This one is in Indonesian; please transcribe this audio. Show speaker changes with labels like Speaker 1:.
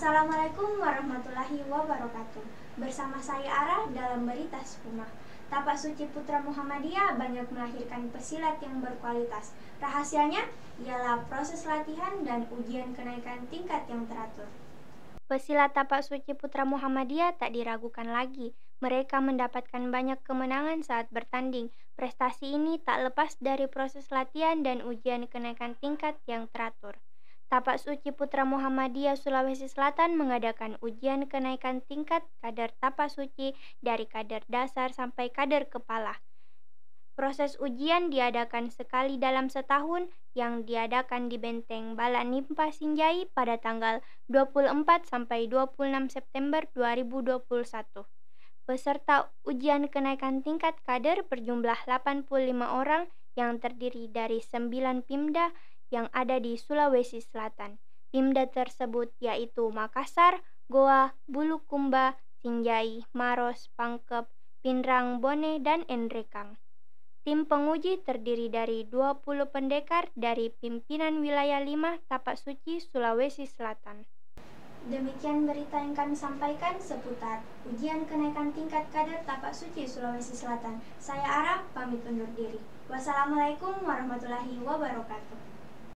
Speaker 1: Assalamualaikum warahmatullahi wabarakatuh. Bersama saya Ara dalam Berita Sepumah. Tapak Suci Putra Muhammadiyah banyak melahirkan pesilat yang berkualitas. Rahasianya ialah proses latihan dan ujian kenaikan tingkat yang teratur. Pesilat Tapak Suci Putra Muhammadiyah tak diragukan lagi. Mereka mendapatkan banyak kemenangan saat bertanding. Prestasi ini tak lepas dari proses latihan dan ujian kenaikan tingkat yang teratur. Tapak Suci Putra Muhammadiyah Sulawesi Selatan mengadakan ujian kenaikan tingkat kader Tapak Suci dari kader dasar sampai kader kepala. Proses ujian diadakan sekali dalam setahun yang diadakan di Benteng Bala Nimpa Sinjai pada tanggal 24 sampai 26 September 2021. Peserta ujian kenaikan tingkat kader berjumlah 85 orang yang terdiri dari 9 Pimda yang ada di Sulawesi Selatan. Pimda tersebut yaitu Makassar, Goa, Bulukumba, Sinjai, Maros, Pangkep, Pinrang, Bone, dan Endrekang. Tim penguji terdiri dari 20 pendekar dari pimpinan wilayah 5 Tapak Suci Sulawesi Selatan. Demikian berita yang kami sampaikan seputar ujian kenaikan tingkat kader Tapak Suci Sulawesi Selatan. Saya Ara, pamit undur diri. Wassalamualaikum warahmatullahi wabarakatuh.